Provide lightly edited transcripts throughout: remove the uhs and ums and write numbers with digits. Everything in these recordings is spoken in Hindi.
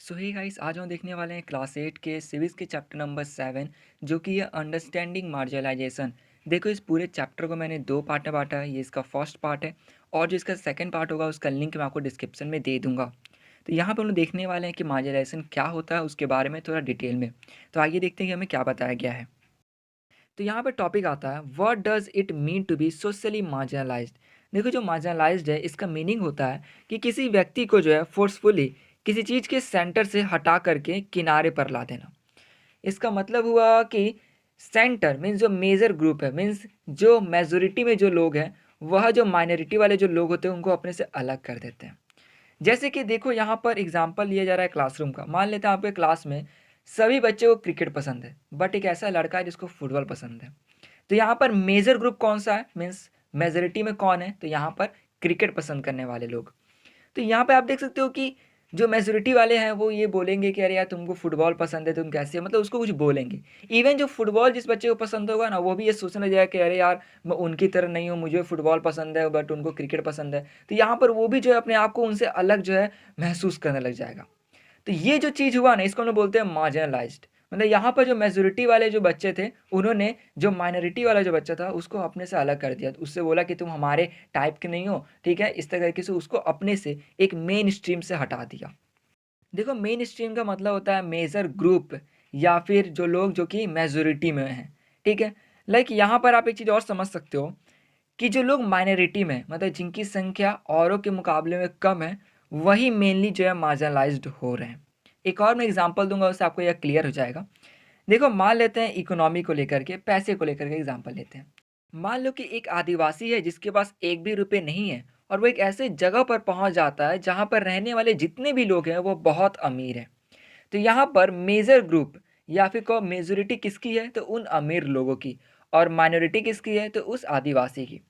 सो हे गाइस, आज हम देखने वाले हैं क्लास 8 के सिविक्स के चैप्टर नंबर 7 जो कि है अंडरस्टैंडिंग मार्जिनलाइजेशन। देखो, इस पूरे चैप्टर को मैंने दो पार्ट में बांटा है। ये इसका फर्स्ट पार्ट है और जो इसका सेकंड पार्ट होगा उसका लिंक मैं आपको डिस्क्रिप्शन में दे दूंगा। तो यहाँ पर हम लोग देखने वाले हैं कि मार्जिनलाइजेशन क्या होता है, उसके बारे में थोड़ा डिटेल में। तो आइए देखते हैं कि हमें क्या बताया गया है। तो यहाँ पर टॉपिक आता है, what does it mean to be socially marginalised. देखो, जो मार्जिनलाइज्ड है इसका मीनिंग होता है कि किसी व्यक्ति को जो है फोर्सफुली किसी चीज़ के सेंटर से हटा करके किनारे पर ला देना। इसका मतलब हुआ कि सेंटर मीन्स जो मेजर ग्रुप है, मीन्स जो मेजोरिटी में जो लोग हैं वह जो माइनॉरिटी वाले जो लोग होते हैं उनको अपने से अलग कर देते हैं। जैसे कि देखो, यहाँ पर एग्जांपल लिया जा रहा है क्लासरूम का। मान लेते हैं आपके क्लास में सभी बच्चे को क्रिकेट पसंद है, बट एक ऐसा लड़का है जिसको फुटबॉल पसंद है। तो यहाँ पर मेजर ग्रुप कौन सा है, मीन्स मेजोरिटी में कौन है, तो यहाँ पर क्रिकेट पसंद करने वाले लोग। तो यहाँ पे आप देख सकते हो कि जो मेजोरिटी वाले हैं वो ये बोलेंगे कि अरे यार तुमको फुटबॉल पसंद है, तुम कैसे, मतलब उसको कुछ बोलेंगे। इवन जो फुटबॉल जिस बच्चे को पसंद होगा ना, वो भी ये सोचने लग जाएगा कि अरे यार मैं उनकी तरह नहीं हूँ, मुझे फुटबॉल पसंद है बट उनको क्रिकेट पसंद है। तो यहाँ पर वो भी जो है अपने आप को उनसे अलग जो है महसूस करने लग जाएगा। तो ये जो चीज़ हुआ ना, इसको हम लोग बोलते हैं मार्जिनलाइज्ड। मतलब यहाँ पर जो मेजोरिटी वाले जो बच्चे थे उन्होंने जो माइनॉरिटी वाला जो बच्चा था उसको अपने से अलग कर दिया। उससे बोला कि तुम हमारे टाइप के नहीं हो, ठीक है। इस तरीके से उसको अपने से एक मेन स्ट्रीम से हटा दिया। देखो, मेन स्ट्रीम का मतलब होता है मेजर ग्रुप या फिर जो लोग जो कि मेजोरिटी में हैं, ठीक है। लाइक यहाँ पर आप एक चीज़ और समझ सकते हो कि जो लोग माइनॉरिटी में मतलब जिनकी संख्या औरों के मुकाबले में कम है, वही मेनली जो है मार्जिनलाइज्ड हो रहे हैं। एक और मैं एग्जांपल दूंगा, उससे आपको यह क्लियर हो जाएगा। देखो, मान लेते हैं इकोनॉमी को लेकर के, पैसे को लेकर के एग्जांपल लेते हैं। मान लो कि एक आदिवासी है जिसके पास एक भी रुपए नहीं है और वो एक ऐसे जगह पर पहुंच जाता है जहां पर रहने वाले जितने भी लोग हैं वो बहुत अमीर हैं। तो यहाँ पर मेजर ग्रुप या फिर को मेजोरिटी किसकी है, तो उन अमीर लोगों की, और माइनॉरिटी किसकी है, तो उस आदिवासी की।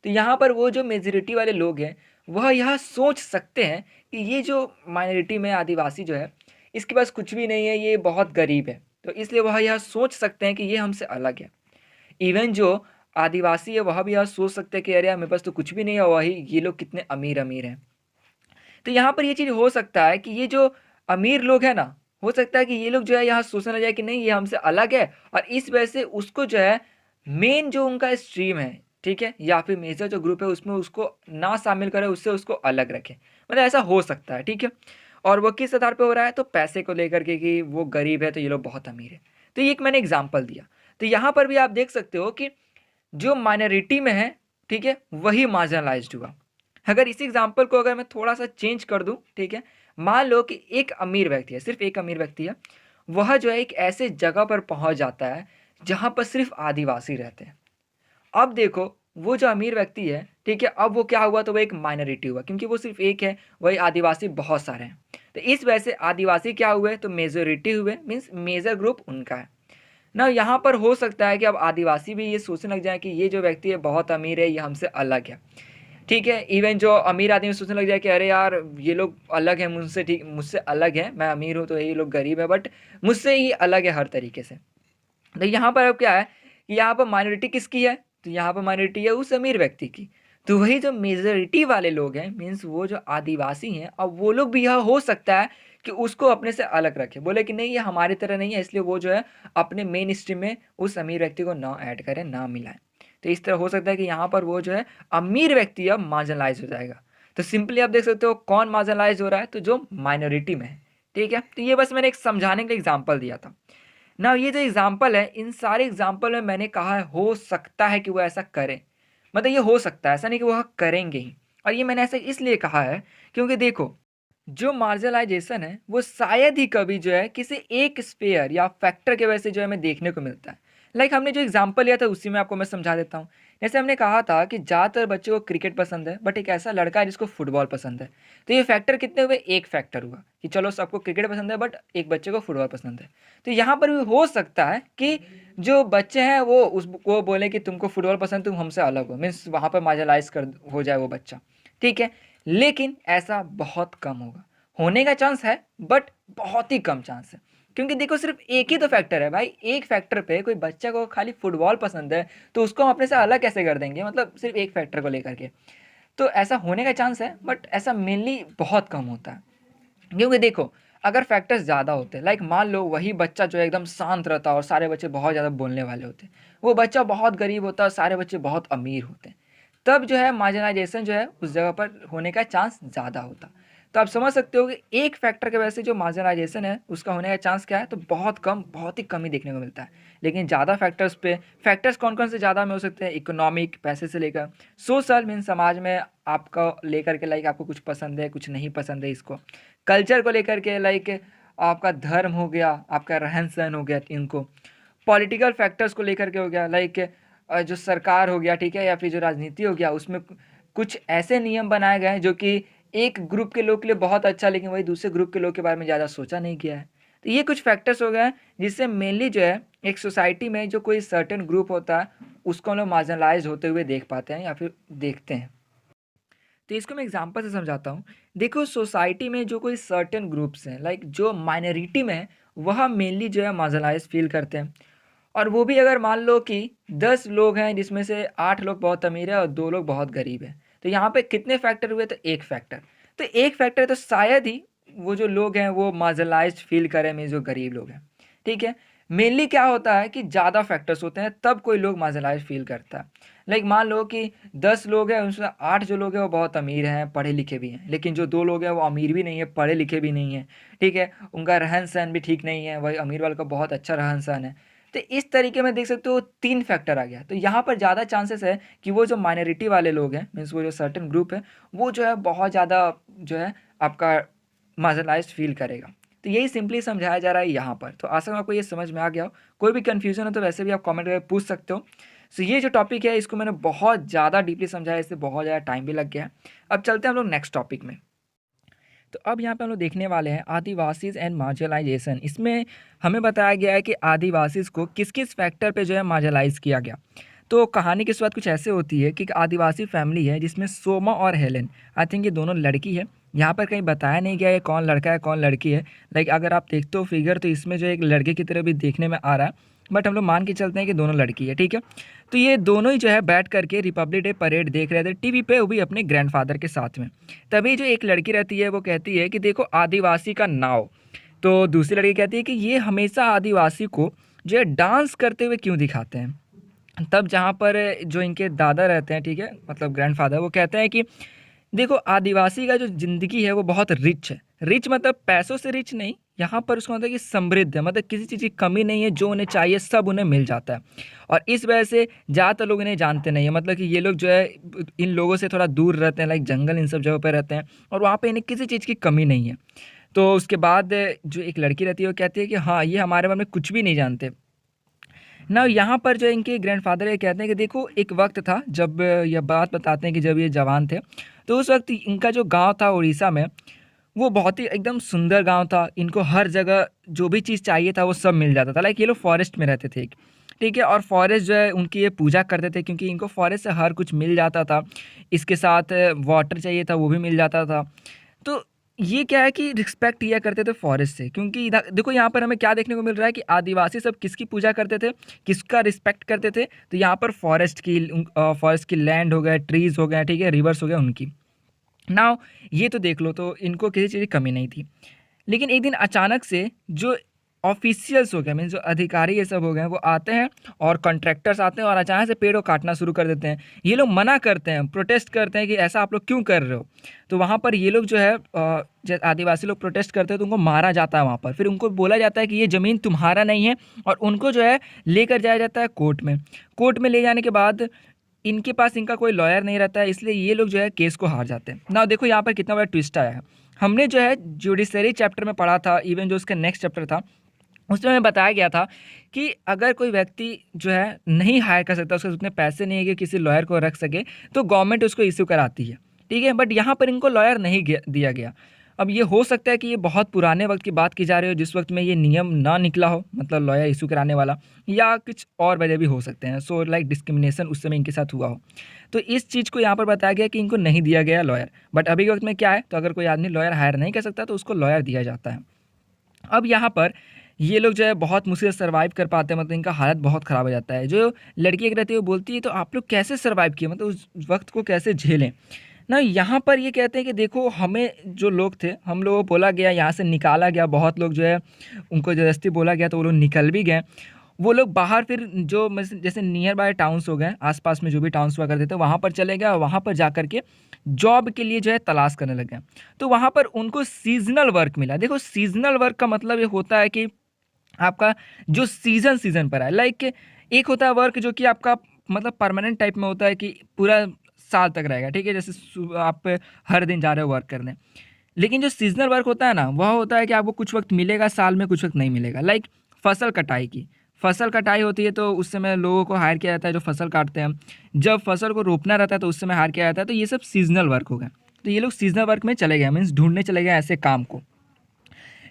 तो यहाँ पर वो जो मेजॉरिटी वाले लोग हैं वह यह सोच सकते हैं कि ये जो माइनॉरिटी में आदिवासी जो है इसके पास कुछ भी नहीं है, ये बहुत गरीब है। तो इसलिए वह यह सोच सकते हैं कि ये हमसे अलग है। इवन जो आदिवासी है वह भी यह सोच सकते हैं कि अरे यार मेरे पास तो कुछ भी नहीं है, वही ये लोग कितने अमीर अमीर हैं। तो यहाँ पर ये चीज़ हो सकता है कि ये जो अमीर लोग हैं ना, हो सकता है कि ये लोग जो है यहाँ सोचने लग जाए कि नहीं ये हमसे अलग है, और इस वजह से उसको जो है मेन जो उनका स्ट्रीम है, ठीक है, या फिर मेजर जो ग्रुप है उसमें उसको ना शामिल करे, उससे उसको अलग रखे। मतलब ऐसा हो सकता है, ठीक है। और वो किस आधार पे हो रहा है, तो पैसे को लेकर के कि वो गरीब है तो ये लोग बहुत अमीर है। तो ये एक मैंने एग्जाम्पल दिया। तो यहाँ पर भी आप देख सकते हो कि जो माइनॉरिटी में है, ठीक है, वही मार्जिनलाइज्ड हुआ। अगर इसी एग्जांपल को अगर मैं थोड़ा सा चेंज कर दूं, ठीक है, मान लो कि एक अमीर व्यक्ति है, सिर्फ एक अमीर व्यक्ति है, वह जो है एक ऐसे जगह पर पहुंच जाता है जहां पर सिर्फ आदिवासी रहते हैं। अब देखो, वो जो अमीर व्यक्ति है, ठीक है, अब वो क्या हुआ, तो वो एक माइनॉरिटी हुआ क्योंकि वो सिर्फ एक है, वही आदिवासी बहुत सारे हैं। तो इस वजह से आदिवासी क्या हुए, तो मेजोरिटी हुए, मीन्स मेजर ग्रुप उनका है ना। यहाँ पर हो सकता है कि अब आदिवासी भी ये सोचने लग जाए कि ये जो व्यक्ति है बहुत अमीर है, ये हमसे अलग है, ठीक है। इवन जो अमीर आदमी सोचने लग जाए कि अरे यार ये लोग अलग हैं मुझसे, ठीक, मुझसे अलग है, मैं अमीर हूँ तो ये लोग गरीब है, बट मुझसे ये अलग है हर तरीके से। तो यहाँ पर अब क्या है कि यहाँ पर माइनॉरिटी किसकी है, तो यहाँ पर माइनॉरिटी है उस अमीर व्यक्ति की। तो वही जो मेजोरिटी वाले लोग हैं, मीन्स वो जो आदिवासी हैं, अब वो लोग भी यह हो सकता है कि उसको अपने से अलग रखे, बोले कि नहीं ये हमारी तरह नहीं है, इसलिए वो जो है अपने मेन स्ट्रीम में उस अमीर व्यक्ति को ना ऐड करें, ना मिलाएं। तो इस तरह हो सकता है कि यहाँ पर वो जो है अमीर व्यक्ति अब मार्जिनलाइज हो जाएगा। तो सिंपली आप देख सकते हो कौन मार्जिनलाइज हो रहा है, तो जो माइनॉरिटी में है, ठीक है। तो ये बस मैंने एक समझाने के लिए एग्जाम्पल दिया था ना। ये जो एग्जाम्पल है, इन सारे एग्जाम्पल में मैंने कहा है हो सकता है कि वो ऐसा करें, मतलब ये हो सकता है, ऐसा नहीं कि वो करेंगे ही। और ये मैंने ऐसा इसलिए कहा है क्योंकि देखो, जो मार्जिनलाइजेशन है वो शायद ही कभी जो है किसी एक स्पेयर या फैक्टर के वजह से जो है हमें देखने को मिलता है। लाइक हमने जो एग्जांपल लिया था उसी में आपको मैं समझा देता हूँ। जैसे हमने कहा था कि ज़्यादातर बच्चों को क्रिकेट पसंद है, बट एक ऐसा लड़का है जिसको फुटबॉल पसंद है। तो ये फैक्टर कितने हुए, एक फैक्टर हुआ कि चलो सबको क्रिकेट पसंद है बट एक बच्चे को फुटबॉल पसंद है। तो यहाँ पर भी हो सकता है कि जो बच्चे हैं वो उसको बोले कि तुमको फुटबॉल पसंद, तुम हमसे अलग हो, मीन्स वहाँ पर मार्जिनलाइज कर हो जाए वो बच्चा, ठीक है। लेकिन ऐसा बहुत कम होगा, होने का चांस है बट बहुत ही कम चांस है। क्योंकि देखो, सिर्फ एक ही तो फैक्टर है भाई, एक फैक्टर पे कोई बच्चा को खाली फुटबॉल पसंद है तो उसको हम अपने से अलग कैसे कर देंगे, मतलब सिर्फ एक फैक्टर को लेकर के। तो ऐसा होने का चांस है बट ऐसा मेनली बहुत कम होता है। क्योंकि देखो, अगर फैक्टर्स ज़्यादा होते हैं, लाइक मान लो वही बच्चा जो है एकदम शांत रहता है और सारे बच्चे बहुत ज़्यादा बोलने वाले होते हैं, वो बच्चा बहुत गरीब होता है और सारे बच्चे बहुत अमीर होते हैं, तब जो है मार्जिनाइजेशन जो है उस जगह पर होने का चांस ज़्यादा होता। तो आप समझ सकते हो कि एक फैक्टर की वजह से जो मार्जिनाइजेशन है उसका होने का चांस क्या है, तो बहुत कम, बहुत ही कम ही देखने को मिलता है। लेकिन ज़्यादा फैक्टर्स पे, फैक्टर्स कौन कौन से ज़्यादा में हो सकते हैं, इकोनॉमिक पैसे से लेकर, सोशल मीन समाज में आपका लेकर के, लाइक आपको कुछ पसंद है कुछ नहीं पसंद है इसको, कल्चर को लेकर के, लाइक आपका धर्म हो गया, आपका रहन सहन हो गया, इनको पॉलिटिकल फैक्टर्स को लेकर के हो गया, लाइक जो सरकार हो गया, ठीक है, या फिर जो राजनीति हो गया, उसमें कुछ ऐसे नियम बनाए गए हैं जो कि एक ग्रुप के लोग के लिए बहुत अच्छा, लेकिन वही दूसरे ग्रुप के लोग के बारे में ज़्यादा सोचा नहीं गया है। तो ये कुछ फैक्टर्स हो गए हैं जिससे मेनली जो है एक सोसाइटी में जो कोई सर्टेन ग्रुप होता है उसको हम लोग मार्जिनलाइज होते हुए देख पाते हैं या फिर देखते हैं। तो इसको मैं एग्जांपल से समझाता हूँ। देखो सोसाइटी में जो कोई सर्टेन ग्रुप्स हैं, लाइक जो माइनॉरिटी में है, वह मेनली जो है मार्जिनलाइज फील करते हैं। और वो भी अगर मान लो कि 10 लोग हैं जिसमें से 8 लोग बहुत अमीर है और 2 लोग बहुत गरीब हैं, तो यहाँ पे कितने फैक्टर हुए, तो एक फैक्टर। तो एक फैक्टर तो शायद ही वो जो लोग हैं वो मार्जिनलाइज्ड फील करें में, जो गरीब लोग हैं, ठीक है। मेनली क्या होता है कि ज़्यादा फैक्टर्स होते हैं तब कोई लोग मार्जिनलाइज्ड फील करता है। लाइक मान लो कि 10 लोग हैं, उसमें 8 जो लोग हैं वो बहुत अमीर हैं, पढ़े लिखे भी हैं, लेकिन जो 2 लोग हैं वो अमीर भी नहीं है, पढ़े लिखे भी नहीं है, ठीक है, उनका रहन सहन भी ठीक नहीं है, वही अमीर वाले का बहुत अच्छा रहन सहन है। तो इस तरीके में देख सकते हो 3 फैक्टर आ गया। तो यहाँ पर ज़्यादा चांसेस है कि वो जो माइनॉरिटी वाले लोग हैं, मीन्स वो जो सर्टेन ग्रुप है, वो जो है बहुत ज़्यादा जो है आपका मार्जिनलाइज्ड फील करेगा। तो यही सिंपली समझाया जा रहा है यहाँ पर। तो आशा है आपको ये समझ में आ गया हो। कोई भी कन्फ्यूज़न हो तो वैसे भी आप कमेंट करके पूछ सकते हो। सो ये जो टॉपिक है इसको मैंने बहुत ज़्यादा डीपली समझाया, इससे बहुत ज़्यादा टाइम भी लग गया है। अब चलते हैं हम लोग नेक्स्ट टॉपिक में। तो अब यहाँ पे हम लोग देखने वाले हैं आदिवासीज़ एंड मार्जिनलाइजेशन। इसमें हमें बताया गया है कि आदिवासीज़ को किस किस फैक्टर पे जो है मार्जिनलाइज किया गया। तो कहानी की शुरुआत कुछ ऐसे होती है कि एक आदिवासी फैमिली है जिसमें सोमा और हेलेन, आई थिंक ये दोनों लड़की है। यहाँ पर कहीं बताया नहीं गया है कौन लड़का है कौन लड़की है। लाइक अगर आप देखते हो फिगर तो इसमें जो एक लड़के की तरह भी देखने में आ रहा है, बट हम लोग मान के चलते हैं कि दोनों लड़की है, ठीक है। तो ये दोनों ही जो है बैठ करके रिपब्लिक डे परेड देख रहे थे टीवी पे, वो भी अपने ग्रैंडफादर के साथ में। तभी जो एक लड़की रहती है वो कहती है कि देखो आदिवासी का नाव। तो दूसरी लड़की कहती है कि ये हमेशा आदिवासी को जो है डांस करते हुए क्यों दिखाते हैं। तब जहाँ पर जो इनके दादा रहते हैं, ठीक है, मतलब ग्रैंडफादर, वो कहते हैं कि देखो आदिवासी का जो ज़िंदगी है वो बहुत रिच है। रिच मतलब पैसों से रिच नहीं, यहाँ पर उसका मतलब कि समृद्ध है, मतलब किसी चीज़ की कमी नहीं है, जो उन्हें चाहिए सब उन्हें मिल जाता है। और इस वजह से ज़्यादातर लोग इन्हें जानते नहीं है, मतलब कि ये लोग जो है इन लोगों से थोड़ा दूर रहते हैं, लाइक जंगल इन सब जगह पर रहते हैं और वहाँ पे इन्हें किसी चीज़ की कमी नहीं है। तो उसके बाद जो एक लड़की रहती है वो कहती है कि हाँ ये हमारे बारे में कुछ भी नहीं जानते ना। यहाँ पर जो इनके ग्रैंडफादर ये कहते हैं कि देखो एक वक्त था जब, यह बात बताते हैं कि जब ये जवान थे, तो उस वक्त इनका जो गांव था उड़ीसा में, वो बहुत ही एकदम सुंदर गांव था। इनको हर जगह जो भी चीज़ चाहिए था वो सब मिल जाता था। लाइक ये लोग फॉरेस्ट में रहते थे, ठीक है, और फॉरेस्ट जो है उनकी ये पूजा करते थे क्योंकि इनको फॉरेस्ट से हर कुछ मिल जाता था। इसके साथ वाटर चाहिए था वो भी मिल जाता था। तो ये क्या है कि रिस्पेक्ट किया करते थे फॉरेस्ट से, क्योंकि इधर देखो यहाँ पर हमें क्या देखने को मिल रहा है कि आदिवासी सब किसकी पूजा करते थे, किसका रिस्पेक्ट करते थे, तो यहाँ पर फॉरेस्ट की लैंड हो गए, ट्रीज़ हो गए, ठीक है, रिवर्स हो गए उनकी। नाउ ये तो देख लो, तो इनको किसी चीज़ की कमी नहीं थी। लेकिन एक दिन अचानक से जो ऑफिशियल्स हो गए, मीन्स जो अधिकारी ये सब हो गए, वो आते हैं और कॉन्ट्रैक्टर्स आते हैं और अचानक से पेड़ को काटना शुरू कर देते हैं। ये लोग मना करते हैं, प्रोटेस्ट करते हैं कि ऐसा आप लोग क्यों कर रहे हो। तो वहाँ पर ये लोग जो है जब आदिवासी लोग प्रोटेस्ट करते हैं तो उनको मारा जाता है वहाँ पर। फिर उनको बोला जाता है कि ये ज़मीन तुम्हारा नहीं है, और उनको जो है लेकर जाया जाता है कोर्ट में। कोर्ट में ले जाने के बाद इनके पास इनका कोई लॉयर नहीं रहता है, इसलिए ये लोग जो है केस को हार जाते हैं ना। देखो यहाँ पर कितना बड़ा ट्विस्ट आया है। हमने जो है जुडिशरी चैप्टर में पढ़ा था, इवन जो उसका नेक्स्ट चैप्टर था उसमें हमें बताया गया था कि अगर कोई व्यक्ति जो है नहीं हायर कर सकता, उसके उतने पैसे नहीं है कि किसी लॉयर को रख सके, तो गवर्नमेंट उसको इशू कराती है, ठीक है। बट यहाँ पर इनको लॉयर नहीं दिया गया। अब ये हो सकता है कि ये बहुत पुराने वक्त की बात की जा रही हो, जिस वक्त में ये नियम ना निकला हो, मतलब लॉयर इशू कराने वाला, या कुछ और वजह भी हो सकते हैं। सो लाइक डिस्क्रिमिनेशन उस समय इनके साथ हुआ हो, तो इस चीज़ को यहाँ पर बताया गया कि इनको नहीं दिया गया लॉयर। बट अभी के वक्त में क्या है, तो अगर कोई आदमी लॉयर हायर नहीं कर सकता तो उसको लॉयर दिया जाता है। अब यहाँ पर ये लोग जो है बहुत मुश्किल से सर्वाइव कर पाते हैं, मतलब इनका हालत बहुत ख़राब हो जाता है। जो लड़की एक रहती है वो बोलती है तो आप लोग कैसे सर्वाइव किए, मतलब उस वक्त को कैसे झेलें। ना यहाँ पर ये कहते हैं कि देखो हमें जो लोग थे, हम लोगों को बोला गया, यहाँ से निकाला गया, बहुत लोग जो है उनको ज़बरदस्ती बोला गया तो वो लोग निकल भी गए। वो लोग बाहर फिर जो जैसे नियर बाय टाउन्स हो गए, आसपास में जो भी टाउन्स हुआ करते थे वहाँ पर चले गए और वहाँ पर जा कर के जॉब के लिए जो है तलाश करने लगे। तो वहाँ पर उनको सीज़नल वर्क मिला। देखो सीज़नल वर्क का मतलब ये होता है कि आपका जो सीज़न पर है, लाइक एक होता है वर्क जो कि आपका मतलब परमानेंट टाइप में होता है कि पूरा साल तक रहेगा, ठीक है? जैसे आप हर दिन जा रहे हो वर्क करने। लेकिन जो सीज़नल वर्क होता है ना, वह होता है कि आपको कुछ वक़्त मिलेगा साल में, कुछ वक़्त नहीं मिलेगा। लाइक फसल कटाई की, फसल कटाई होती है तो उस समय लोगों को हायर किया जाता है जो फसल काटते हैं। जब फसल को रोपना रहता है तो उस समय हायर किया जाता है। तो ये सब सीज़नल वर्क हो गया। तो ये लोग सीज़नल वर्क में चले गए, मीन्स ढूँढने चले गए ऐसे काम को।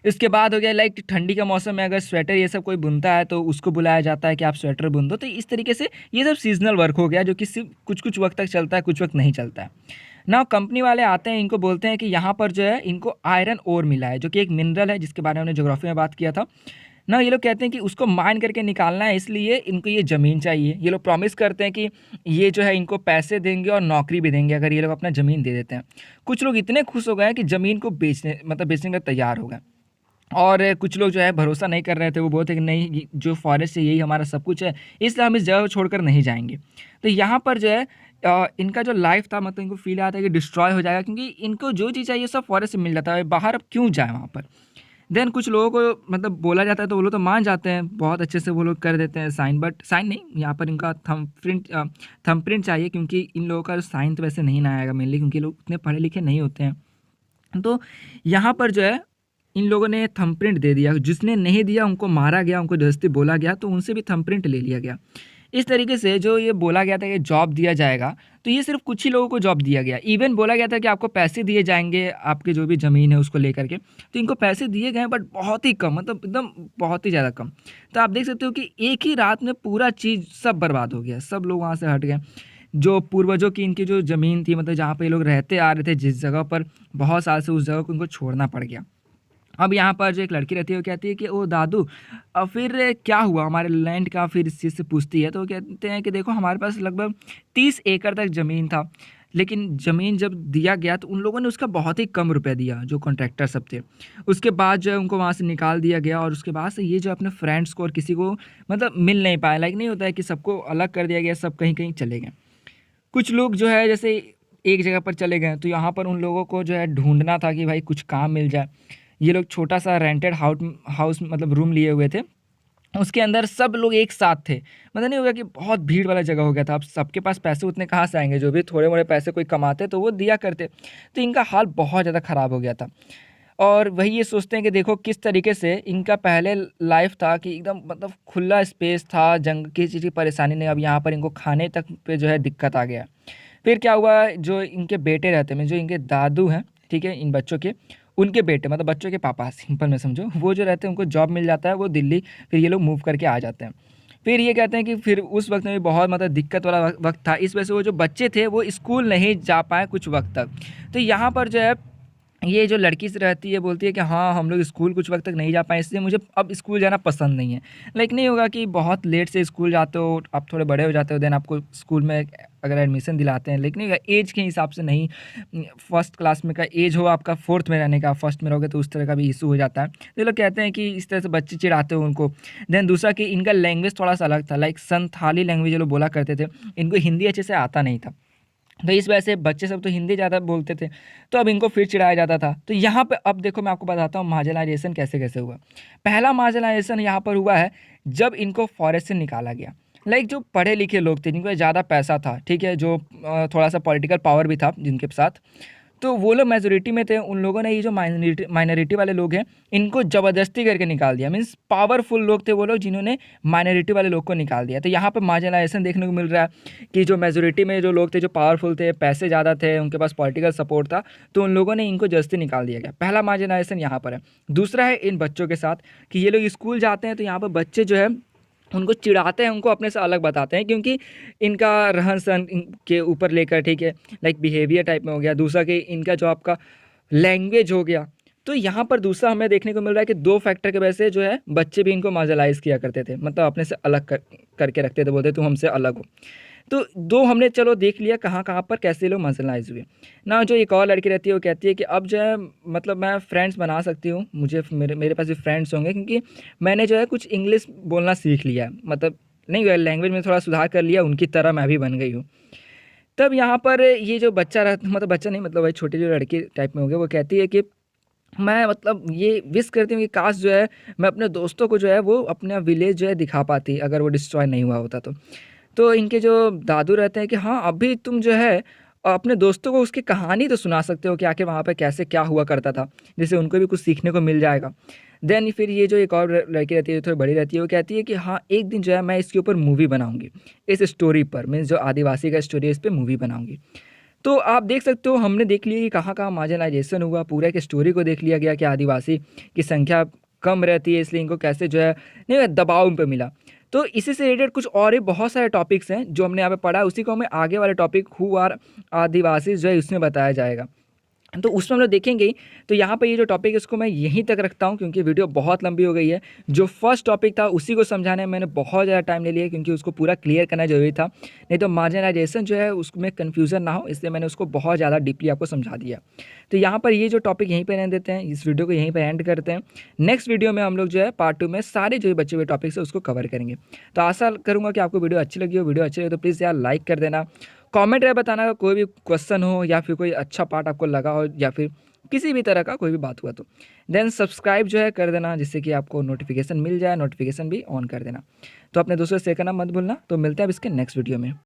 इसके बाद हो गया लाइक ठंडी का मौसम में अगर स्वेटर ये सब कोई बुनता है तो उसको बुलाया जाता है कि आप स्वेटर बुन दो। तो इस तरीके से ये सब सीज़नल वर्क हो गया जो कि सिर्फ कुछ-कुछ वक़्त तक चलता है, कुछ वक़्त नहीं चलता है। नाउ कंपनी वाले आते हैं, इनको बोलते हैं कि यहाँ पर जो है इनको आयरन ओर मिला है जो कि एक मिनरल है जिसके बारे में हमने ज्योग्राफी में बात किया था। ना ये लोग कहते हैं कि उसको माइन करके निकालना है, इसलिए इनको ये ज़मीन चाहिए। ये लोग प्रॉमिस करते हैं कि ये जो है इनको पैसे देंगे और नौकरी भी देंगे अगर ये लोग अपना ज़मीन दे देते हैं। कुछ लोग इतने खुश हो गए हैं कि ज़मीन को बेचने बेचने के लिए तैयार हो गए। और कुछ लोग जो है भरोसा नहीं कर रहे थे, वो बोलते कि नहीं जो फॉरेस्ट है यही हमारा सब कुछ है, इसलिए हम इस जगह को छोड़कर नहीं जाएंगे। तो यहाँ पर जो है इनका जो लाइफ था मतलब इनको फील आता है कि डिस्ट्रॉय हो जाएगा, क्योंकि इनको जो चीज़ चाहिए सब फॉरेस्ट से मिल जाता है, बाहर अब क्यों जाए वहाँ पर। देन कुछ लोगों को मतलब बोला जाता है तो वो लोग तो मान जाते हैं, बहुत अच्छे से वो लोग कर देते हैं साइन, बट साइन नहीं, यहाँ पर इनका थंबप्रिंट चाहिए, क्योंकि इन लोगों का साइन तो वैसे नहीं ना आएगा मेनली, क्योंकि लोग इतने पढ़े लिखे नहीं होते हैं। तो यहाँ पर जो है इन लोगों ने थंबप्रिंट दे दिया, जिसने नहीं दिया उनको मारा गया, उनको ज़बरदस्ती बोला गया तो उनसे भी थंबप्रिंट ले लिया गया। इस तरीके से जो ये बोला गया था कि जॉब दिया जाएगा, तो ये सिर्फ़ कुछ ही लोगों को जॉब दिया गया। इवन बोला गया था कि आपको पैसे दिए जाएँगे, आपकी जो भी ज़मीन है उसको लेकर के। तो इनको पैसे दिए गए बट बहुत ही कम, मतलब एकदम बहुत ही ज़्यादा कम। तो आप देख सकते हो कि एक ही रात में पूरा चीज़ सब बर्बाद हो गया, सब लोग वहाँ से हट गए। जो पूर्वजों की इनकी जो ज़मीन थी, मतलब जहाँ पे ये लोग रहते आ रहे थे जिस जगह पर, बहुत साल से उस जगह को इनको छोड़ना पड़ गया। अब यहाँ पर जो एक लड़की रहती है वो कहती है कि ओ दादू, फिर क्या हुआ हमारे लैंड का, फिर इस चीज़ से पूछती है तो वो कहते हैं कि देखो हमारे पास लगभग 30 एकड़ तक ज़मीन था, लेकिन ज़मीन जब दिया गया तो उन लोगों ने उसका बहुत ही कम रुपए दिया, जो कॉन्ट्रैक्टर सब थे। उसके बाद जो है उनको वहाँ से निकाल दिया गया और उसके बाद से ये जो अपने फ्रेंड्स को और किसी को मतलब मिल नहीं पाया, लाइक नहीं होता है कि सबको अलग कर दिया गया, सब कहीं-कहीं चले गए। कुछ लोग जो है जैसे एक जगह पर चले गए, तो यहाँ पर उन लोगों को जो है ढूँढना था कि भाई कुछ काम मिल जाए। ये लोग छोटा-सा रेंटेड हाउस मतलब रूम लिए हुए थे। उसके अंदर सब लोग एक साथ थे। मतलब नहीं हो गया कि बहुत भीड़ वाला जगह हो गया था। अब सबके पास पैसे उतने कहाँ से आएँगे? जो भी थोड़े-मोड़े पैसे कोई कमाते तो वो दिया करते। तो इनका हाल बहुत ज़्यादा ख़राब हो गया था। और वही ये सोचते हैं कि देखो किस तरीके से इनका पहले लाइफ़ था कि एकदम मतलब खुला स्पेस था, जंग किसी चीज़ की परेशानी नहीं, अब यहाँ पर इनको खाने तक पे जो है दिक्कत आ गया। फिर क्या हुआ, जो इनके बेटे रहते हैं, जो इनके दादू हैं, ठीक है, इन बच्चों के, उनके बेटे मतलब बच्चों के पापा सिंपल में समझो, वो जो रहते हैं उनको जॉब मिल जाता है, वो दिल्ली फिर ये लोग मूव करके आ जाते हैं। फिर ये कहते हैं कि फिर उस वक़्त में भी बहुत मतलब दिक्कत वाला वक़्त था, इस वजह से वो जो बच्चे थे वो स्कूल नहीं जा पाए कुछ वक़्त तक। तो यहाँ पर जो है ये जो लड़की से रहती है बोलती है कि हाँ, हम लोग स्कूल कुछ वक़्त तक नहीं जा पाए, इसलिए मुझे अब स्कूल जाना पसंद नहीं है। लाइक नहीं होगा कि बहुत लेट से स्कूल जाते हो, आप थोड़े बड़े हो जाते हो, देन आपको स्कूल में अगर एडमिशन दिलाते हैं, लेकिन नहीं एज के हिसाब से नहीं। फर्स्ट क्लास में का एज हो आपका, फोर्थ में रहने का, फर्स्ट में रहोगे तो उस तरह का भी इशू हो जाता है। तो ये लोग कहते हैं कि इस तरह से बच्चे चिढ़ाते हो उनको। देन दूसरा कि इनका लैंग्वेज थोड़ा-सा अलग था, लाइक संथाली लैंग्वेज ये लोग बोला करते थे। इनको हिंदी अच्छे से आता नहीं था। तो इस वजह से बच्चे सब तो हिंदी ज़्यादा बोलते थे, तो अब इनको फिर चिढ़ाया जाता था। तो यहाँ पे अब देखो मैं आपको बताता हूँ मार्जिनाइज़ेशन कैसे-कैसे हुआ। पहला मार्जिनाइज़ेशन यहाँ पर हुआ है जब इनको फॉरेस्ट से निकाला गया। लाइक जो पढ़े-लिखे लोग थे, जिनको ज़्यादा पैसा था, ठीक है? जो थोड़ा-सा पॉलिटिकल पावर भी था जिनके साथ, तो वो लोग मेजॉरिटी में थे। उन लोगों ने ये जो माइनॉरिटी वाले लोग हैं, इनको ज़बरदस्ती करके निकाल दिया। मीन्स पावरफुल लोग थे वो लोग जिन्होंने माइनॉरिटी वाले लोग को निकाल दिया। तो यहाँ पे मार्जिनाइज़ेशन देखने को मिल रहा है कि जो मेजॉरिटी में जो लोग थे, जो पावरफुल थे, पैसे ज़्यादा थे, उनके पास पॉलिटिकल सपोर्ट था, तो उन लोगों ने इनको ज़बरदस्ती निकाल दिया गया। पहला मार्जिनाइज़ेशन यहाँ पर है। दूसरा है इन बच्चों के साथ कि ये लोग स्कूल जाते हैं तो यहाँ पर बच्चे जो है उनको चिढ़ाते हैं, उनको अपने से अलग बताते हैं, क्योंकि इनका रहन-सहन के ऊपर लेकर, ठीक है, लाइक बिहेवियर टाइप में हो गया। दूसरा कि इनका जो आपका लैंग्वेज हो गया। तो यहाँ पर दूसरा हमें देखने को मिल रहा है कि 2 फैक्टर की वजह से जो है बच्चे भी इनको मार्जिनलाइज़ किया करते थे, मतलब अपने से अलग करके रखते थे, बोलते तुम हमसे अलग हो। तो 2 हमने चलो देख लिया कहाँ-कहाँ पर कैसे लोग मार्जिनलाइज़ हुए। ना जो एक और लड़की रहती है वो कहती है कि अब जो है मतलब मैं फ्रेंड्स बना सकती हूँ, मुझे मेरे मेरे पास भी फ्रेंड्स होंगे क्योंकि मैंने जो है कुछ इंग्लिश बोलना सीख लिया है। मतलब नहीं लैंग्वेज में थोड़ा सुधार कर लिया, उनकी तरह मैं भी बन गई हूँ। तब यहाँ पर ये जो बच्चा मतलब बच्चा नहीं मतलब वही छोटी जो लड़की टाइप में हो गया, वो कहती है कि मैं मतलब ये विश करती हूँ कि काश जो है मैं अपने दोस्तों को जो है वो अपना विलेज जो है दिखा पाती अगर वो डिस्ट्रॉय नहीं हुआ होता तो। तो इनके जो दादू रहते हैं कि हाँ, अभी तुम जो है अपने दोस्तों को उसकी कहानी तो सुना सकते हो कि आखिर वहाँ पे कैसे क्या हुआ करता था, जिससे उनको भी कुछ सीखने को मिल जाएगा। देन फिर ये जो एक और लड़की रहती है, जो थोड़ी बड़ी रहती है, वो कहती है कि हाँ, एक दिन जो है मैं इसके ऊपर मूवी बनाऊँगी, इस स्टोरी पर मीन्स जो आदिवासी का स्टोरी है इस पे मूवी बनाऊँगी। तो आप देख सकते हो हमने देख लिया कि कहाँ-कहाँ मार्जिनलाइज़ेशन हुआ, पूरा एक स्टोरी को देख लिया गया कि आदिवासी की संख्या कम रहती है इसलिए इनको कैसे जो है नहीं दबाव उन पे मिला। तो इसी से रिलेटेड कुछ और भी बहुत सारे टॉपिक्स हैं जो हमने यहाँ पे पढ़ा है, उसी को हमें आगे वाले टॉपिक हू आर आदिवासी जो है उसमें बताया जाएगा। तो उसमें हम लोग देखेंगे ही। तो यहाँ पे ये जो टॉपिक है इसको मैं यहीं तक रखता हूँ क्योंकि वीडियो बहुत लंबी हो गई है। जो फर्स्ट टॉपिक था उसी को समझाने में मैंने बहुत ज़्यादा टाइम ले लिया क्योंकि उसको पूरा क्लियर करना ज़रूरी था। नहीं तो मार्जिनलाइजेशन जो है उसमें कन्फ्यूज़न ना हो इसलिए मैंने उसको बहुत ज़्यादा डीपली आपको समझा दिया। तो यहाँ पर ये जो टॉपिक यहीं पे रहने देते हैं, इस वीडियो को यहीं पे एंड करते हैं। नेक्स्ट वीडियो में हम लोग जो है पार्ट 2 में सारे जो बचे हुए टॉपिक्स है उसको कवर करेंगे। तो आशा करूँगा कि आपको वीडियो अच्छी लगी हो। वीडियो अच्छी लगी तो प्लीज़ यार लाइक कर देना। कमेंट में बताना अगर कोई भी क्वेश्चन हो या फिर कोई अच्छा पार्ट आपको लगा हो या फिर किसी भी तरह का कोई भी बात हुआ तो। देन सब्सक्राइब जो है कर देना जिससे कि आपको नोटिफिकेशन मिल जाए, नोटिफिकेशन भी ऑन कर देना। तो अपने दोस्तों से शेयर करना मत भूलना। तो मिलते हैं अब इसके नेक्स्ट वीडियो में।